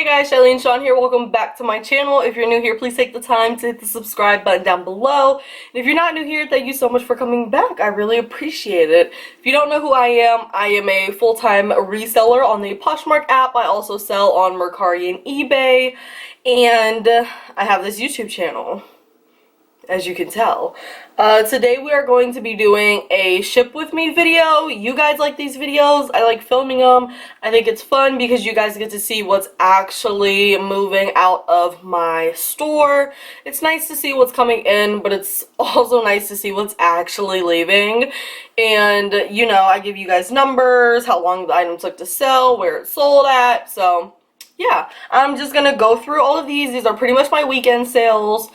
Hey guys, Shawn here. Welcome back to my channel. If you're new here, please take the time to hit the subscribe button down below. And if you're not new here, thank you so much for coming back. I really appreciate it. If you don't know who I am a full-time reseller on the Poshmark app. I also sell on Mercari and eBay. And I have this YouTube channel, as you can tell. Today we are going to be doing a ship with me video. You guys like these videos. I like filming them. I think it's fun because you guys get to see what's actually moving out of my store. It's nice to see what's coming in, but it's also nice to see what's actually leaving. And, you know, I give you guys numbers, how long the item took to sell, where it sold at. So, yeah, I'm just going to go through all of these. These are pretty much my weekend sales.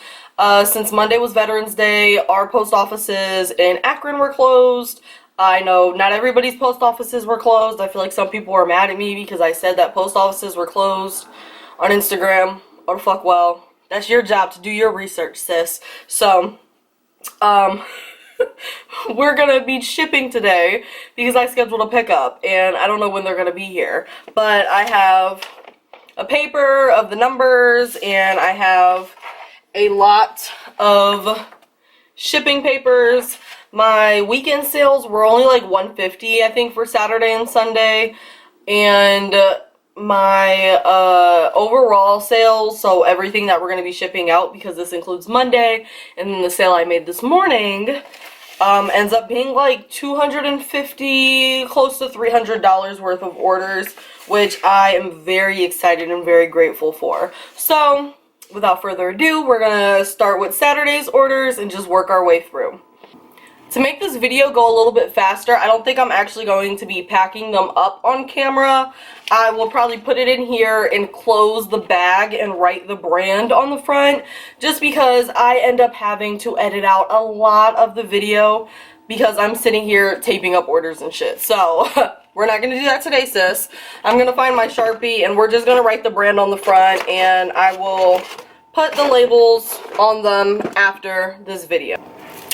Since Monday was Veterans Day, our post offices in Akron were closed. I know not everybody's post offices were closed. I feel like some people are mad at me because I said that post offices were closed on Instagram. Or fuck well. That's your job to do your research, sis. So, we're gonna be shipping today because I scheduled a pickup and I don't know when they're gonna be here. But I have a paper of the numbers and I have a lot of shipping papers. My weekend sales were only like $150, I think, for Saturday and Sunday. And my overall sales, so everything that we're going to be shipping out, because this includes Monday, and then the sale I made this morning, ends up being like $250, close to $300 worth of orders, which I am very excited and very grateful for. So, without further ado, we're gonna start with Saturday's orders and just work our way through. To make this video go a little bit faster, I don't think I'm actually going to be packing them up on camera. I will probably put it in here and close the bag and write the brand on the front, just because I end up having to edit out a lot of the video because I'm sitting here taping up orders and shit. So, we're not going to do that today, sis. I'm going to find my Sharpie and we're just going to write the brand on the front, and I will put the labels on them after this video.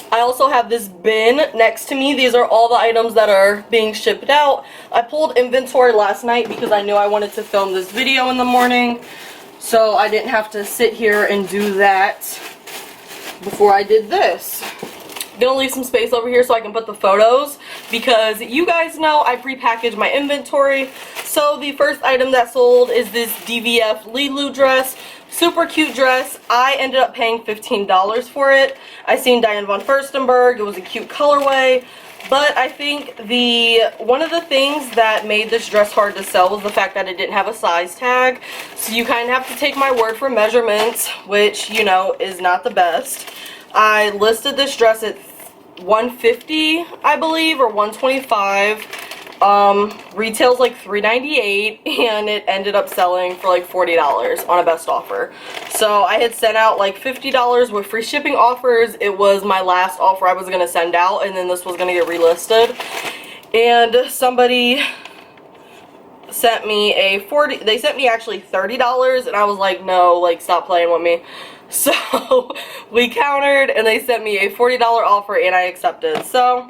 I also have this bin next to me. These are all the items that are being shipped out. I pulled inventory last night because I knew I wanted to film this video in the morning, so I didn't have to sit here and do that before I did this. Gonna leave some space over here so I can put the photos, because you guys know I pre-packaged my inventory. So the first item that sold is this DVF Lilu dress. Super cute dress. I ended up paying $15 for it. I seen Diane von Furstenberg. It was a cute colorway. But I think one of the things that made this dress hard to sell was the fact that it didn't have a size tag. So you kind of have to take my word for measurements, which, you know, is not the best. I listed this dress at $150, I believe, or $125. Retails like $398, and it ended up selling for like $40 on a best offer. So I had sent out like $50 with free shipping offers. It was my last offer I was going to send out, and then this was going to get relisted. And somebody sent me they sent me actually $30, and I was like, no, like, stop playing with me. So we countered and they sent me a $40 offer and I accepted. So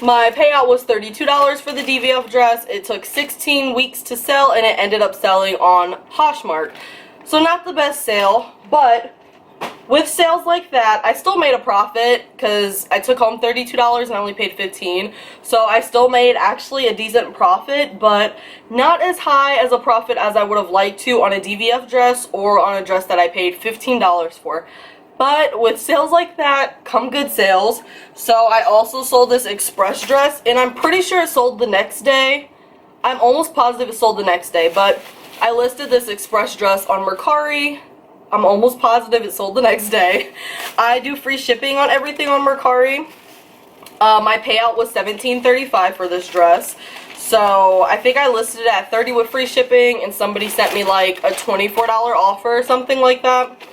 my payout was $32 for the DVF dress. It took 16 weeks to sell and it ended up selling on Poshmark. So not the best sale, but with sales like that, I still made a profit because I took home $32 and I only paid $15. So I still made actually a decent profit, but not as high as a profit as I would have liked to on a DVF dress or on a dress that I paid $15 for. But with sales like that come good sales. So I also sold this express dress, and I'm pretty sure it sold the next day. I'm almost positive it sold the next day, but I listed this express dress on Mercari. I'm almost positive it sold the next day. I do free shipping on everything on Mercari. My payout was $17.35 for this dress. So I think I listed it at $30 with free shipping, and somebody sent me like a $24 offer or something like that.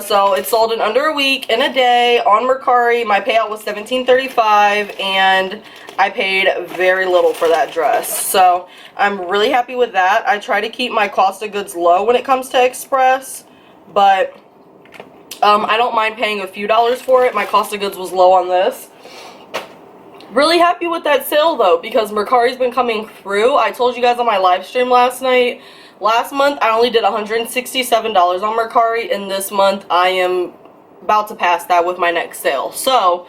So it sold in under a week, in a day, on Mercari. My payout was $17.35, and I paid very little for that dress. So I'm really happy with that. I try to keep my cost of goods low when it comes to express, but I don't mind paying a few dollars for it. My cost of goods was low on this. Really happy with that sale though, because Mercari's been coming through. I told you guys on my live stream last night, Last month I only did $167 on Mercari, and this month I am about to pass that with my next sale. So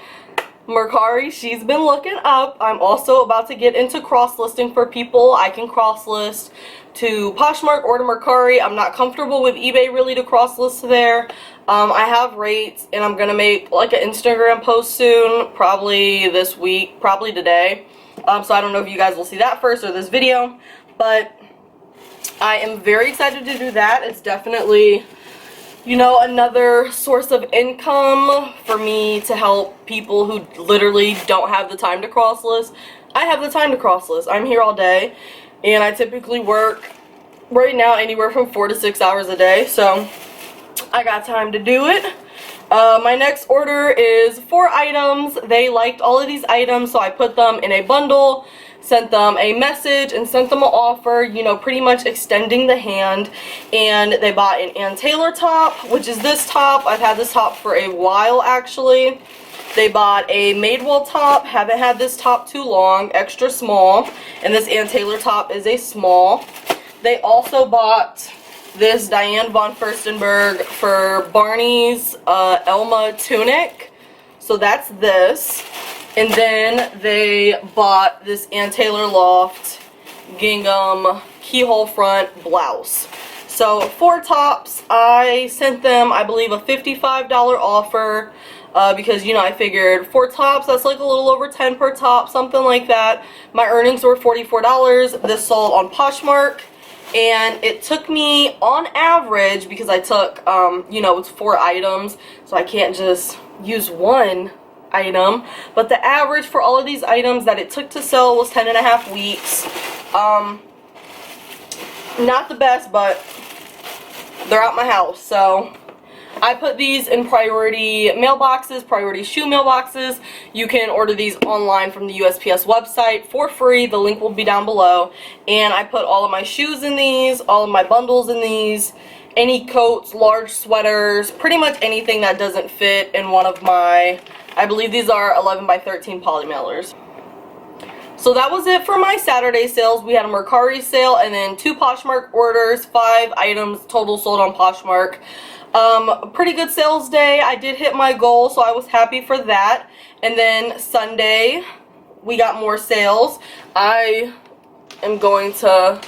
Mercari, she's been looking up. I'm also about to get into cross-listing for people. I can cross-list to Poshmark or to Mercari. I'm not comfortable with eBay really to cross-list there. I have rates, and I'm gonna make like an Instagram post soon, probably this week, probably today. So I don't know if you guys will see that first or this video, but I am very excited to do that. It's definitely, you know, another source of income for me to help people who literally don't have the time to cross-list. I have the time to cross-list. I'm here all day, and I typically work right now anywhere from 4 to 6 hours a day, so I got time to do it. My next order is 4 items. They liked all of these items, so I put them in a bundle, sent them a message, and sent them an offer, you know, pretty much extending the hand. And they bought an Ann Taylor top, which is this top. I've had this top for a while, actually. They bought a Madewell top. Haven't had this top too long, extra small. And this Ann Taylor top is a small. They also bought this Diane von Furstenberg for Barney's Elma tunic. So that's this. And then they bought this Ann Taylor Loft gingham keyhole front blouse. So 4 tops. I sent them, I believe, a $55 offer because, you know, I figured 4 tops, that's like a little over 10 per top, something like that. My earnings were $44. This sold on Poshmark. And it took me, on average, because I took, you know, it's 4 items, so I can't just use one item. But the average for all of these items that it took to sell was 10.5 weeks. Not the best, but they're at my house. So I put these in priority mailboxes, priority shoe mailboxes. You can order these online from the USPS website for free. The link will be down below. And I put all of my shoes in these, all of my bundles in these, any coats, large sweaters, pretty much anything that doesn't fit in one of my, I believe these are 11 by 13 poly mailers. So that was it for my Saturday sales. We had a Mercari sale and then 2 Poshmark orders, 5 items total sold on Poshmark. Pretty good sales day. I did hit my goal, so I was happy for that. And then Sunday, we got more sales. I am going to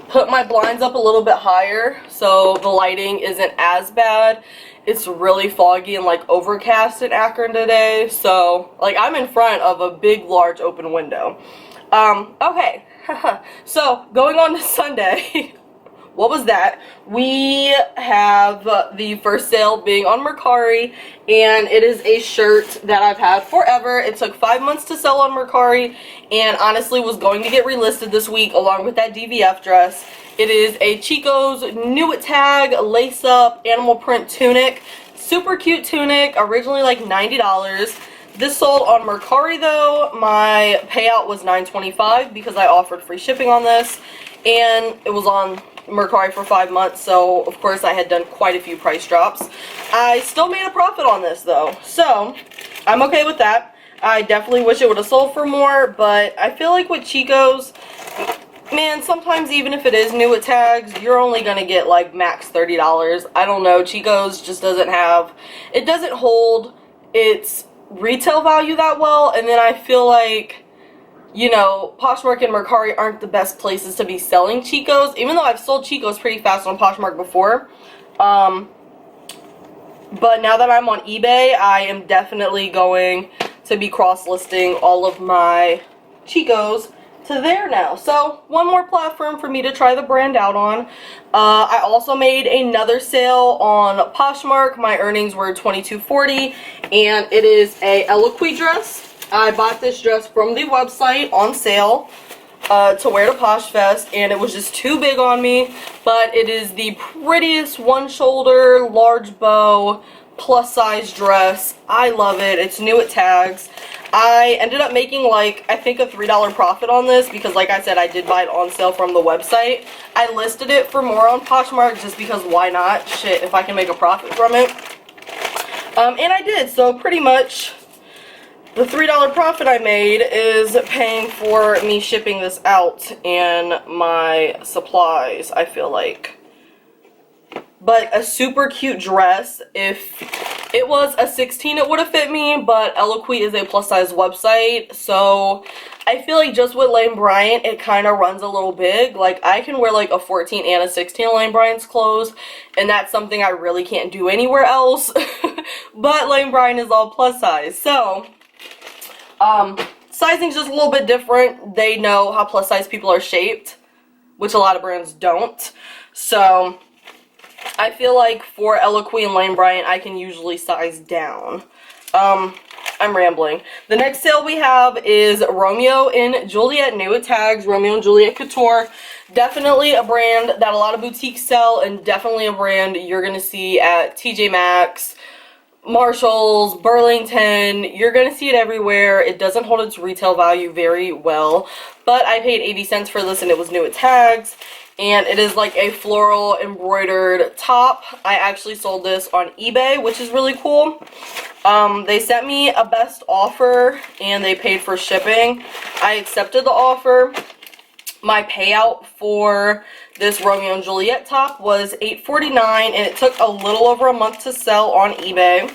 put my blinds up a little bit higher so the lighting isn't as bad. It's really foggy and like overcast in Akron today, so like I'm in front of a big large open window. Okay. So going on to Sunday. What was that? We have the first sale being on Mercari, and it is a shirt that I've had forever. It took 5 months to sell on Mercari, and honestly was going to get relisted this week along with that DVF dress. It is a Chico's New It Tag lace-up animal print tunic. Super cute tunic, originally like $90. This sold on Mercari though. My payout was $9.25 because I offered free shipping on this, and it was on Mercari for 5 months, so of course I had done quite a few price drops. I still made a profit on this though, so I'm okay with that. I definitely wish it would have sold for more, but I feel like with Chico's, man, sometimes even if it is New It tags, you're only gonna get like max $30. I don't know, Chico's just doesn't have, it doesn't hold its retail value that well, and then I feel like, you know, Poshmark and Mercari aren't the best places to be selling Chico's, even though I've sold Chico's pretty fast on Poshmark before. But now that I'm on eBay, I am definitely going to be cross-listing all of my Chico's to there now. So, one more platform for me to try the brand out on. I also made another sale on Poshmark. My earnings were $22.40, and it is a Eloquii dress. I bought this dress from the website on sale to wear to Posh Fest, and it was just too big on me, but it is the prettiest one shoulder, large bow, plus size dress. I love it. It's New It tags. I ended up making like, I think a $3 profit on this because like I said, I did buy it on sale from the website. I listed it for more on Poshmark just because why not? Shit, if I can make a profit from it. And I did, so pretty much the $3 profit I made is paying for me shipping this out and my supplies, I feel like. But a super cute dress. If it was a 16, it would have fit me, but Eloquii is a plus size website, so I feel like just with Lane Bryant, it kind of runs a little big. Like, I can wear like a 14 and a 16 of Lane Bryant's clothes, and that's something I really can't do anywhere else. But Lane Bryant is all plus size, so sizing's just a little bit different. They know how plus size people are shaped, which a lot of brands don't. So I feel like for Eloquii and Lane Bryant, I can usually size down. I'm rambling. The next sale we have is Romeo and Juliet new at tags, Romeo and Juliet Couture. Definitely a brand that a lot of boutiques sell, and definitely a brand you're going to see at TJ Maxx, Marshalls, Burlington. You're going to see it everywhere. It doesn't hold its retail value very well, but I paid 80 cents for this and it was new at tags. And it is like a floral embroidered top. I actually sold this on eBay, which is really cool. They sent me a best offer and they paid for shipping. I accepted the offer. My payout for this Romeo and Juliet top was $8.49, and it took a little over a month to sell on eBay.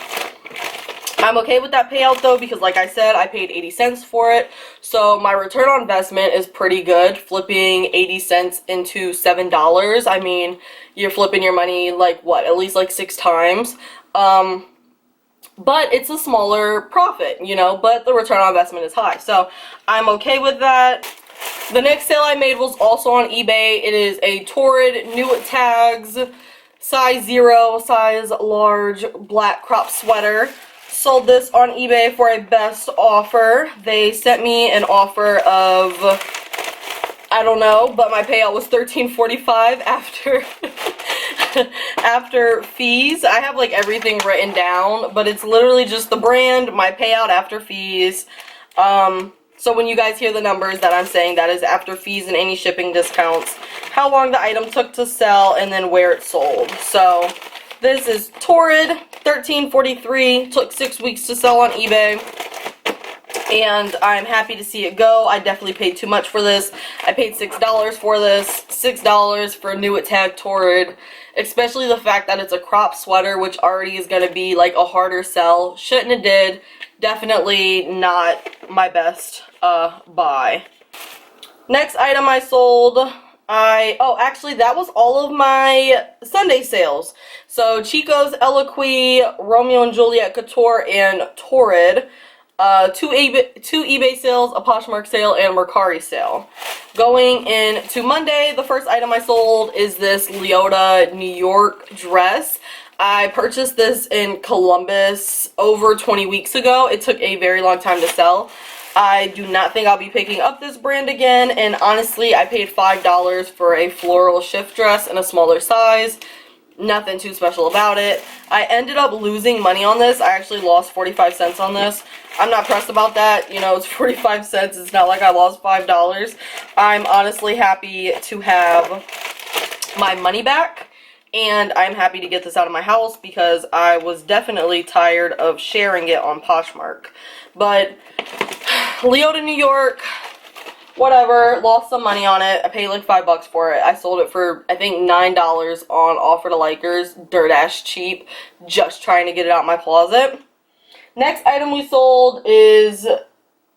I'm okay with that payout though, because like I said, I paid 80 cents for it. So my return on investment is pretty good. Flipping 80 cents into $7. I mean, you're flipping your money like what, at least like 6 times. But it's a smaller profit, you know, but the return on investment is high. So I'm okay with that. The next sale I made was also on eBay. It is a Torrid new at tags, size 0, size large black crop sweater. Sold this on eBay for a best offer. They sent me an offer of, I don't know, but my payout was $13.45 after after fees. I have like everything written down, but it's literally just the brand, my payout after fees. So when you guys hear the numbers that I'm saying, that is after fees and any shipping discounts, how long the item took to sell, and then where it sold. So this is Torrid, $13.43, took 6 weeks to sell on eBay, and I'm happy to see it go. I definitely paid too much for this. I paid $6 for this, $6 for new at tag Torrid, especially the fact that it's a crop sweater, which already is going to be like a harder sell. Shouldn't have did. Definitely not my best buy. Next item I sold, oh, actually, that was all of my Sunday sales. So, Chico's, Eloquii, Romeo and Juliet Couture, and Torrid. Two eBay sales, a Poshmark sale, and a Mercari sale. Going into Monday, the first item I sold is this Leota New York dress. I purchased this in Columbus over 20 weeks ago. It took a very long time to sell. I do not think I'll be picking up this brand again, and honestly, I paid $5 for a floral shift dress in a smaller size. Nothing too special about it. I ended up losing money on this. I actually lost 45 cents on this. I'm not pressed about that. You know, it's 45 cents. It's not like I lost $5. I'm honestly happy to have my money back, and I'm happy to get this out of my house because I was definitely tired of sharing it on Poshmark. But Leota New York, whatever, lost some money on it. I paid like $5 for it. I sold it for, I think, $9 on Offer to Likers, dirt ass cheap, just trying to get it out my closet. Next item we sold is,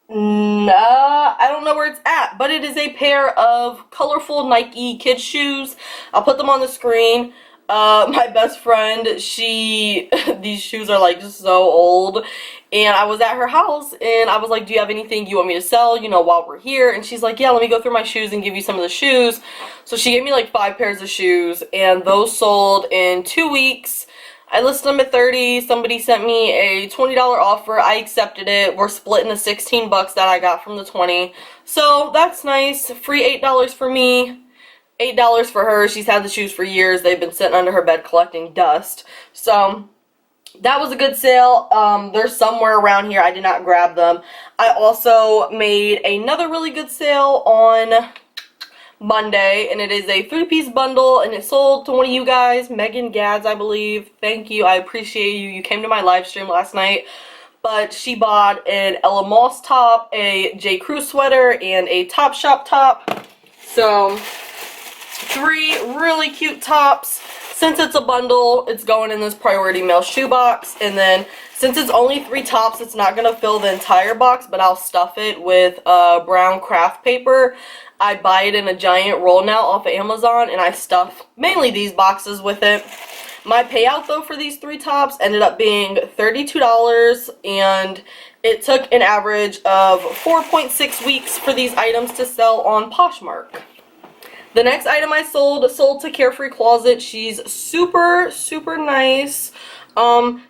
I don't know where it's at, but it is a pair of colorful Nike kids shoes. I'll put them on the screen. My best friend, these shoes are like just so old, and I was at her house and I was like, do you have anything you want me to sell, you know, while we're here? And she's like, yeah, let me go through my shoes and give you some of the shoes. So she gave me like 5 pairs of shoes, and those sold in 2 weeks. I listed them at $30. Somebody sent me a $20 offer. I accepted it. We're splitting the $16 that I got from the 20. So that's nice. Free $8 for me. $8 for her. She's had the shoes for years. They've been sitting under her bed collecting dust. So that was a good sale. They're somewhere around here. I did not grab them. I also made another really good sale on Monday, and it is a 3-piece bundle, and it sold to one of you guys, Megan Gads, I believe. Thank you. I appreciate you. You came to my live stream last night. but she bought an Ella Moss top, a J. Crew sweater, and a Topshop top. So 3 really cute tops. Since it's a bundle, it's going in this priority mail shoebox, and then since it's only 3 tops, it's not going to fill the entire box, but I'll stuff it with brown craft paper. I buy it in a giant roll now off of Amazon, and I stuff mainly these boxes with it. My payout though for these 3 tops ended up being $32, and it took an average of 4.6 weeks for these items to sell on Poshmark. The next item I sold to Carefree Closet. She's super, super nice.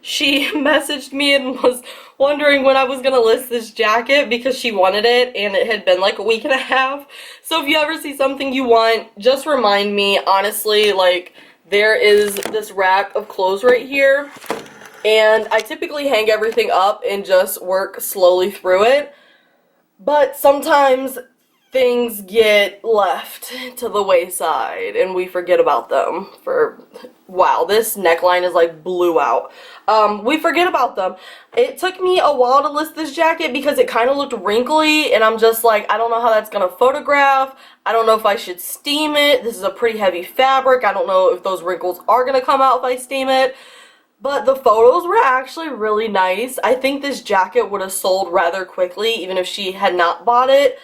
She messaged me and was wondering when I was gonna list this jacket because she wanted it, and it had been like a week and a half. So if you ever see something you want, just remind me. Honestly, like, there is this rack of clothes right here, and I typically hang everything up and just work slowly through it. But sometimes things get left to the wayside and we forget about them for, wow, this neckline is like blew out. We forget about them. It took me a while to list this jacket because it kind of looked wrinkly, and I'm just like, I don't know how that's gonna photograph. I don't know if I should steam it. This is a pretty heavy fabric. I don't know if those wrinkles are gonna come out if I steam it. But the photos were actually really nice. I think this jacket would have sold rather quickly even if she had not bought it.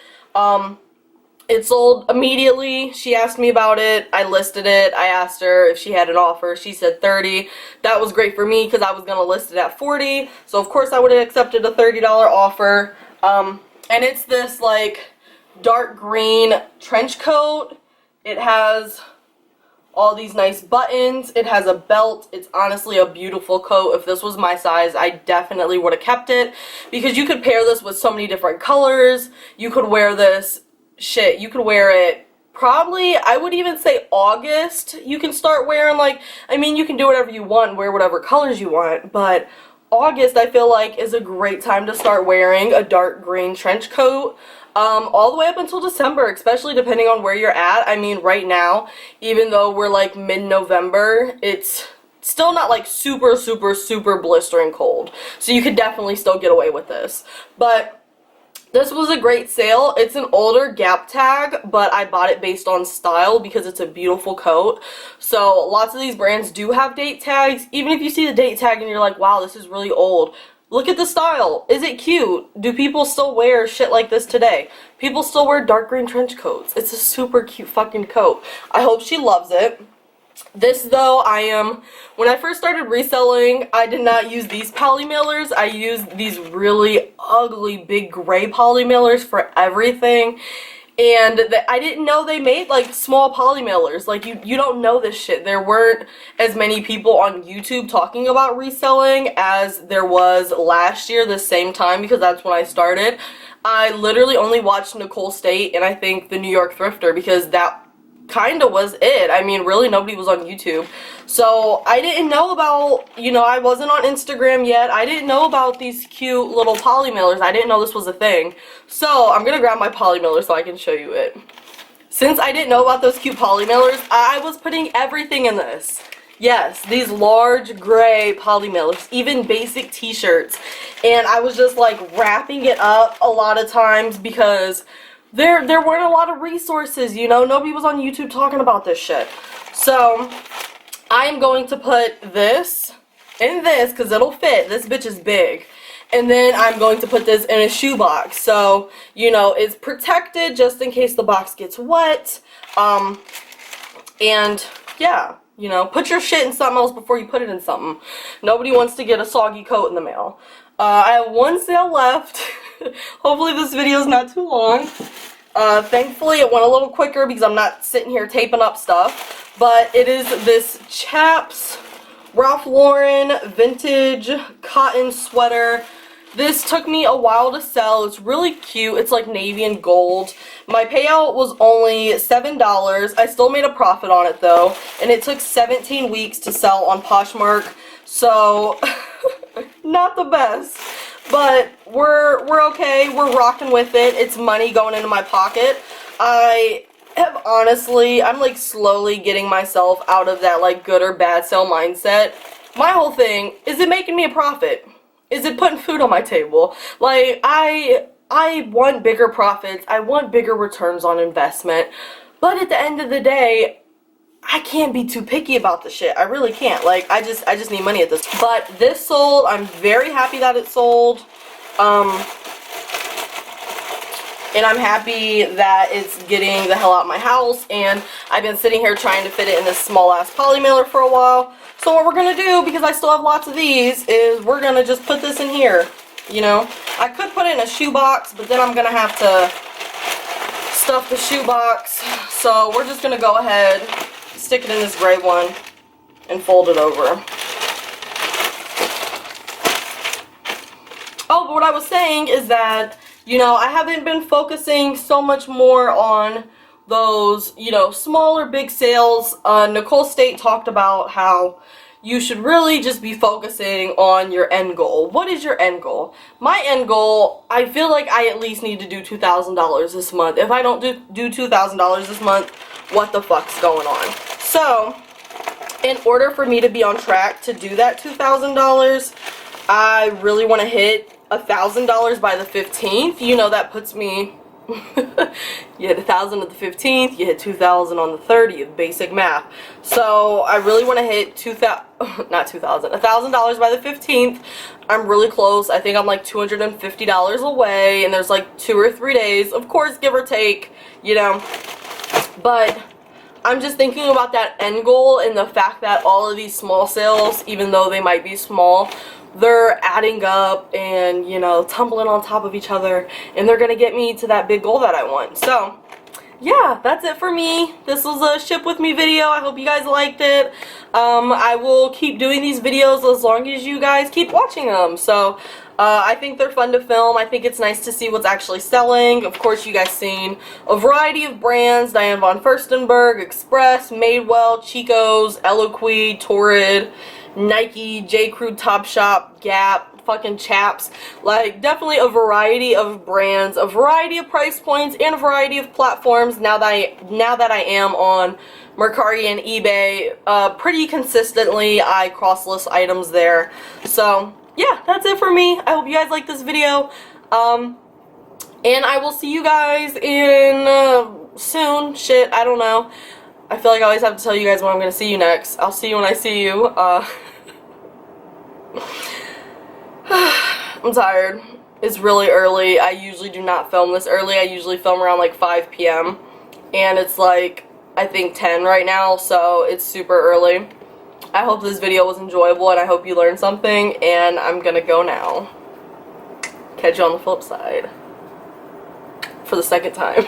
It sold immediately. She asked me about it. I listed it. I asked her if she had an offer. She said 30. That was great for me because I was going to list it at 40. So of course I would have accepted a $30 offer. And it's this like dark green trench coat. It has all these nice buttons. It has a belt. It's honestly a beautiful coat. If this was my size, I definitely would have kept it because you could pair this with so many different colors. You could wear this, you could wear it probably, I would even say August. You can start wearing, like, I mean, you can do whatever you want, wear whatever colors you want, but August I feel like is a great time to start wearing a dark green trench coat. All the way up until December, especially depending on where you're at. I mean, right now, even though we're like mid-November, it's still not like super, super, super blistering cold. So you could definitely still get away with this. But this was a great sale. It's an older Gap tag, but I bought it based on style because it's a beautiful coat. So lots of these brands do have date tags. Even if you see the date tag and you're like, wow, this is really old, look at the style. Is it cute? Do people still wear shit like this today? People still wear dark green trench coats. It's a super cute fucking coat. I hope she loves it. This though, when I first started reselling, I did not use these poly mailers. I used these really ugly big gray poly mailers for everything. And I didn't know they made like small poly mailers. Like you don't know this shit. There weren't as many people on YouTube talking about reselling as there was last year the same time because that's when I started. I literally only watched Nicole State and I think the New York Thrifter because that kind of was it. I mean, really nobody was on YouTube. So I didn't know about, you know, I wasn't on Instagram yet. I didn't know about these cute little poly mailers. I didn't know this was a thing. So I'm gonna grab my poly mailer so I can show you it. Since I didn't know about those cute poly mailers, I was putting everything in this. Yes, these large gray poly mailers, even basic t-shirts. And I was just like wrapping it up a lot of times because there weren't a lot of resources, you know, nobody was on YouTube talking about this shit. So I'm going to put this in this because it'll fit. This bitch is big. And then I'm going to put this in a shoebox. So, you know, it's protected just in case the box gets wet. And yeah, you know, put your shit in something else before you put it in something. Nobody wants to get a soggy coat in the mail. I have one sale left. Hopefully this video is not too long. Thankfully it went a little quicker because I'm not sitting here taping up stuff. But it is this Chaps Ralph Lauren vintage cotton sweater. This took me a while to sell. It's really cute. It's like navy and gold. My payout was only $7. I still made a profit on it though. And it took 17 weeks to sell on Poshmark. So, not the best. But we're okay. We're rocking with it. It's money going into my pocket. I have honestly, I'm like slowly getting myself out of that like good or bad sale mindset. My whole thing is it making me a profit. is it putting food on my table? Like, I want bigger profits. I want bigger returns on investment. But at the end of the day, I can't be too picky about the shit. I really can't. Like, I just need money at this. But this sold. I'm very happy that it sold. And I'm happy that it's getting the hell out of my house. And I've been sitting here trying to fit it in this small ass poly mailer for a while. So what we're gonna do, because I still have lots of these, is we're gonna just put this in here. You know, I could put it in a shoebox, but then I'm gonna have to stuff the shoebox. So we're just gonna go ahead, stick it in this gray one, and fold it over. Oh, but what I was saying is that, you know, I haven't been focusing so much more on those, you know, smaller big sales. Nicole State talked about how you should really just be focusing on your end goal. What is your end goal? My end goal, I feel like I at least need to do $2,000 this month. If I don't do $2,000 this month, what the fuck's going on? So, in order for me to be on track to do that $2,000, I really want to hit $1,000 by the 15th. You know, that puts me, you hit 1,000 on the 15th, you hit 2,000 on the 30th, basic math. So I really want to hit $1,000 by the 15th. I'm really close. I think I'm like $250 away, and there's like 2 or 3 days, of course, give or take, you know. But I'm just thinking about that end goal and the fact that all of these small sales, even though they might be small, they're adding up and, you know, tumbling on top of each other, and they're gonna get me to that big goal that I want. So yeah, that's it for me. This was a ship with me video. I hope you guys liked it. I will keep doing these videos as long as you guys keep watching them. So I think they're fun to film. I think it's nice to see what's actually selling. Of course, you guys seen a variety of brands: Diane von Furstenberg, Express, Madewell, Chico's, Eloquii, Torrid, Nike, J. Crew, Topshop, Gap, fucking Chaps. Like, definitely a variety of brands, a variety of price points, and a variety of platforms now that I am on Mercari and eBay pretty consistently. I cross-list items there. So yeah, that's it for me. I hope you guys like this video. And I will see you guys in soon. Shit, I don't know. I feel like I always have to tell you guys when I'm going to see you next. I'll see you when I see you. I'm tired. It's really early. I usually do not film this early. I usually film around like 5 p.m. And it's like, I think 10 right now, so it's super early. I hope this video was enjoyable and I hope you learned something, and I'm going to go now. Catch you on the flip side. For the second time.